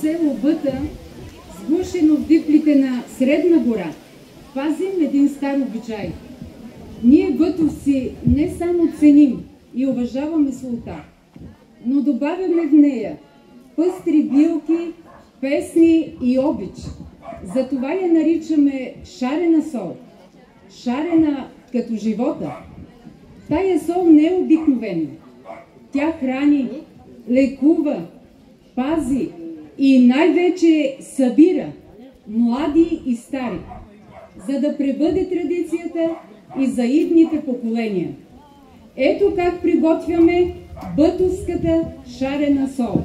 село Бъта, сгушено в диплите на Средна гора, пазим един стар обичай. Ние бътовци не само ценим и уважаваме солта, но добавяме в нея пъстри билки, песни и обич. Затова я наричаме шарена сол. Шарена като живота. Тая сол не е обикновена. Тя храни, лекува, пази и най-вече събира млади и стари, за да пребъде традицията и за идните поколения. Ето как приготвяме бътовската шарена сол.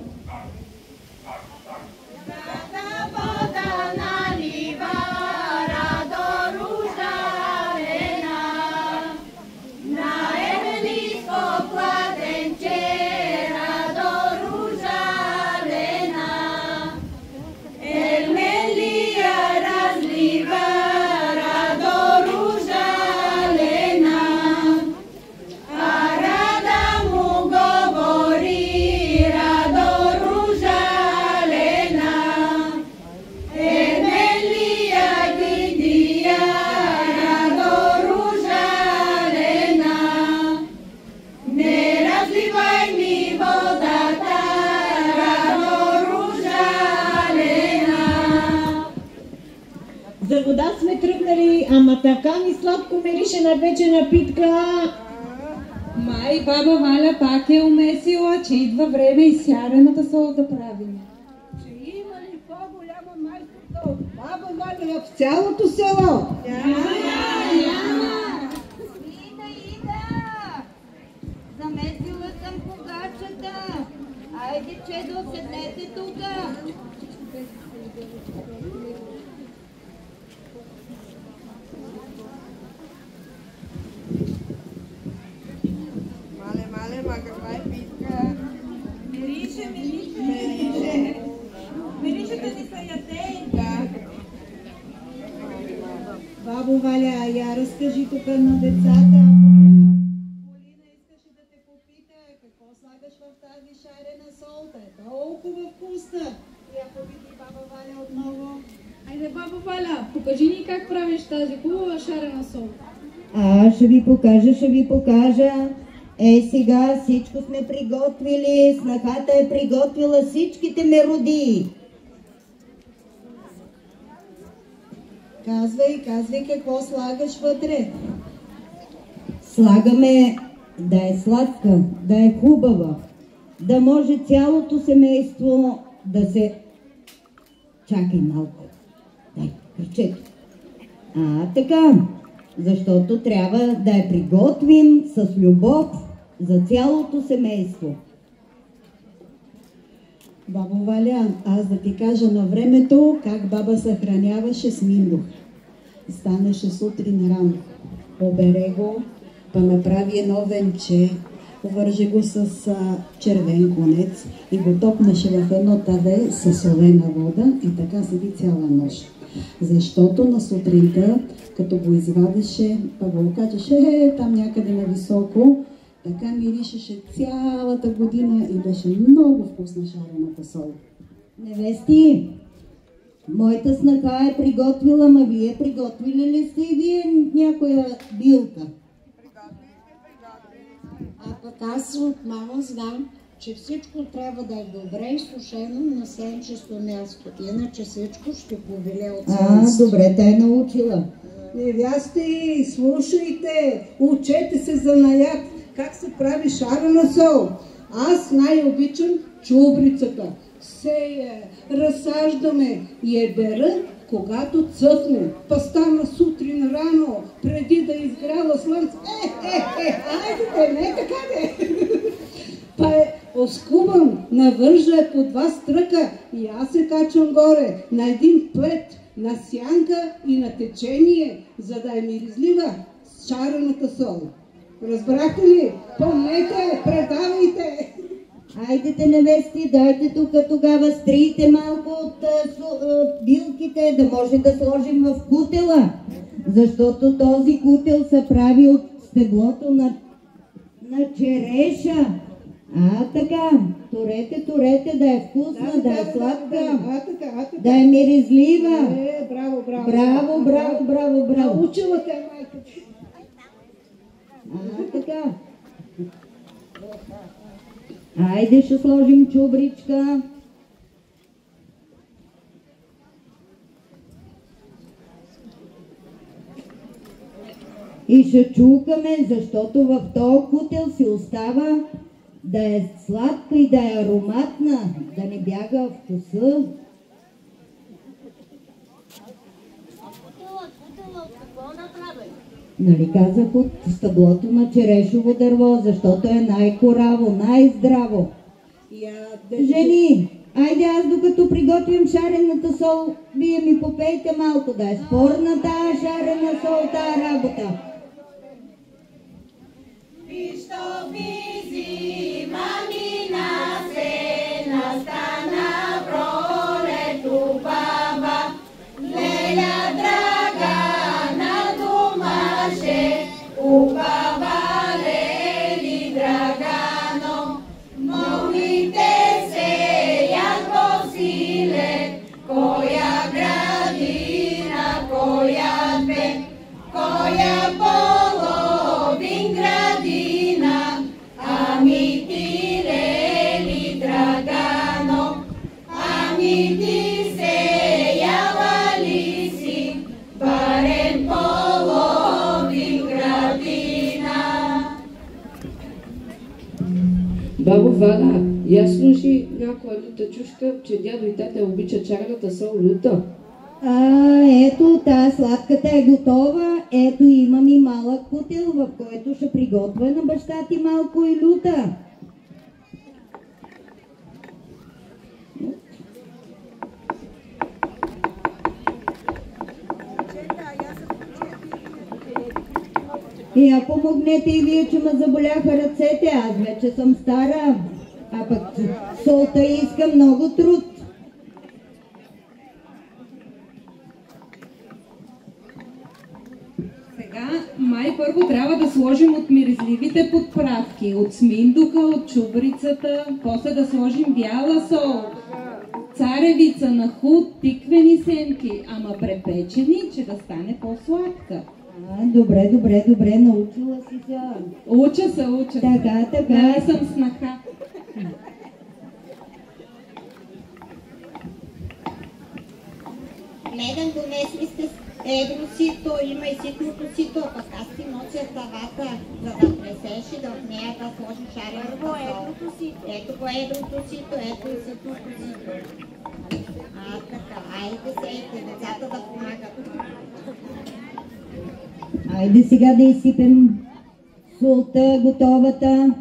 За вода сме тръгнали, ама така ми сладко мирише на вече напитка. Май баба Валя пак е умесила, че идва време и сярената сол да правим. Че има ли по-голямо майсторство от баба Валя в цялото село? Няма! Ида! Замесила съм погачата. Айде, чедо, седнете тука. Мале, ма каква е питка? Мирише. Миришата ни са ятейка. Бабо Валя, я разкажи тук на децата. Полина искаше да те попита, какво слагаш в тази шарена сол, да е толкова вкусна. Я попитай баба Валя отново. Айде, баба Валя, покажи ни как правиш тази хубава шарена сол. Ще ви покажа. Сега всичко сме приготвили, снахата е приготвила всичките меродии. Казвай какво слагаш вътре. Слагаме да е сладка, да е хубава, да може цялото семейство да се... Чакай малко. Дай, кръчето. Така. Защото трябва да я приготвим с любов за цялото семейство. Бабо Валя, аз да ти кажа на времето как баба съхраняваше сминдух. Станеше сутрин рано, побере го, па направи едно венче, увърже го с червен конец и го топнеше в едно таве с солена вода и така седи цяла нощ. Защото на сутринта, като го извадеше, па го окачаше там някъде нависоко, така миришеше цялата година и беше много вкусна шарената сол. Невести, моята снаха е приготвила, ма вие приготвили ли сте и вие някоя билка? А пък аз от мама знам, че всичко трябва да е добре изсушено на сенчесто място. Иначе всичко ще повеле от слънцето. Добре, те е научила. Невясти, слушайте, учете се занаят, как се прави шарена сол. Аз най-обичам чубрицата. Сея, разсаждаме и я бера, когато цъфне. Па стана сутрин рано, преди да изгрява слънце. Айде, не така де. Па оскубам, навържа по два стръка и аз се качвам горе на един плет, на сянка и на течение, за да е миризлива шарената сол. Разбрахте ли? Помнете, предавайте! Айдете, невести, дайте тук тогава, стрийте малко от билките, да може да сложим в кутела. Защото този кутел се прави от стеблото на череша. Така, турете, да е вкусна, да е сладка, така. да е миризлива. Браво. Браво. Научила те майка ти. Така. Айде, ще сложим чубричка. И ще чукаме, защото в този кутел си остава да е сладка и да е ароматна, да не бяга вкуса. Какво направи? Нали казах от стъблото на черешово дърво, защото е най-кораво, най-здраво. Жени, айде аз докато приготвим шарената сол, вие ми попейте малко, да е спорна тая шарена сол, тая работа. Вижто бизи манина се настана пролето баба, Леля драга на домаше, у баба Лели драгано, молите се яко силе, коя градина, коя две, коя половин градина, ами ти Лели драгано, ами ти се яла ли си, барем половин градина. Бабо Валя, ясно си някоя люта чушка, че дядо и тата обича чарната сол люта? Ето, тази сладката е готова. Ето, имам и малък кутел, в който ще приготвя на баща ти малко и люта. И я помогнете и вие, че ме заболяха ръцете. Аз вече съм стара, а пък солта иска много труд. Сега май първо трябва да сложим от миризливите подправки, от сминдуха, от чубрицата, после да сложим бяла сол, царевица на худ, тиквени семки, ама препечени, че да стане по-сладка. Добре, научила си се. Уча се. Така. Аз съм снаха. Гледам, донесли сте едро сито, има и ситното сито, пък аз ти нося тавата, за да тресеш и да в нея да сложиш шарената сол. Ето го едрото сито, ето и ситното сито. Така, айде сейте, децата да помагат. Айде сега да изсипем солта, готовата,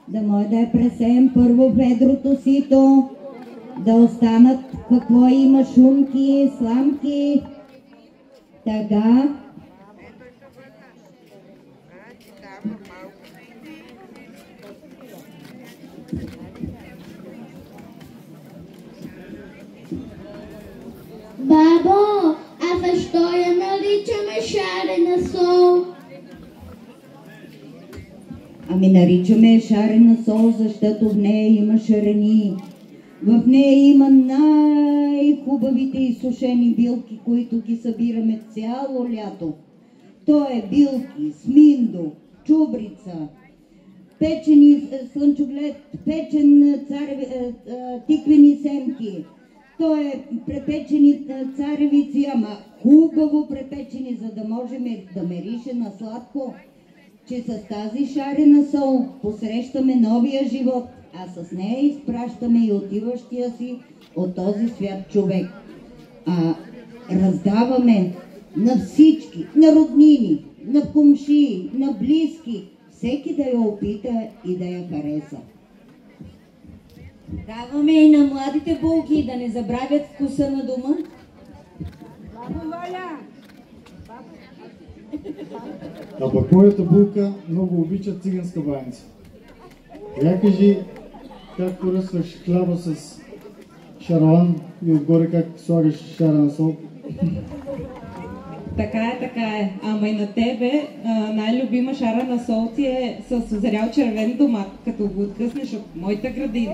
да може да я пресеем първо в едрото сито, да останат какво има, шунки, сламки. Така. Бабо, а защо я наричаме шарена сол? Ами наричаме шарена сол, защото в нея има шарени. В нея има най-хубавите изсушени билки, които ги събираме цяло лято. То е билки, сминдо, чубрица, печени слънчоглед, печен тиквени семки. То е препечени царевици, ама хубаво препечени, за да можем да мирише на сладко, че с тази шарена сол посрещаме новия живот, а с нея изпращаме и отиващия си от този свят човек. Раздаваме на всички, на роднини, на комшии, на близки, всеки да я опита и да я хареса. Даваме и на младите булки да не забравят вкуса на дома. Бабо Валя! А пък моята булка много обича циганска баница. Я кажи как поръсваш хляба с шарлан и отгоре как слагаш шарена сол. Така е. Ама и на тебе най-любима шарена сол ти е с озрял червен домат, като го откъснеш от моята градина.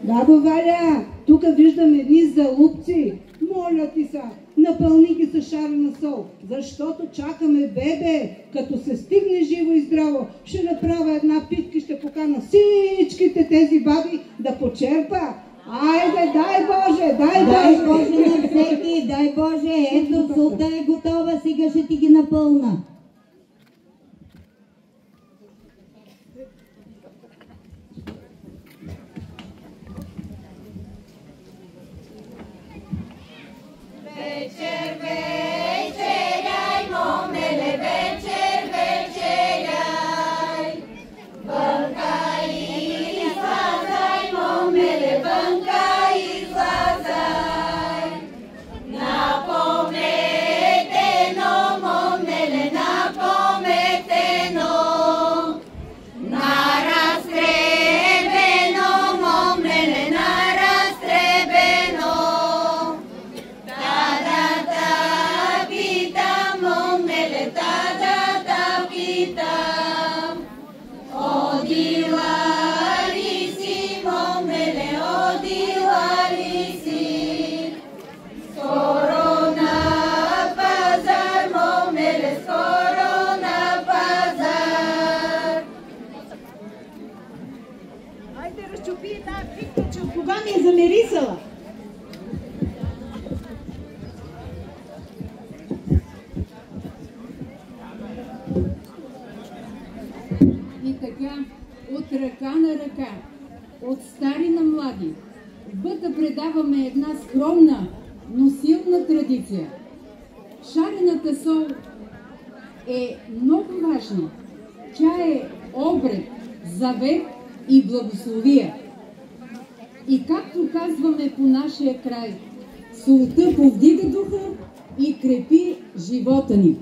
Бабо Валя, тук виждам едни залупци. Моля ти са, напълни ги с шарена сол, защото чакаме бебе. Като се стигне живо и здраво, ще направя една питка и ще покана всичките тези баби да почерпа. Айде, дай Боже, дай Боже! Дай Боже на всеки, дай Боже! Ето, солта е готова, сега ще ти ги напълна. Вечер, вечеряй, момеле, вечер, вечеряй. Вънка излазай, момеле, вънка излазай. Напометено, момеле, напометено. Наразтребено, момеле, наразтребено. Кога ми е замирисала? И така, от ръка на ръка, от стари на млади, бъда предаваме една скромна, но силна традиция. Шарената сол е много важна. Тя е обред, завет и благословия. И както казваме по нашия край, солта повдига духа и крепи живота ни.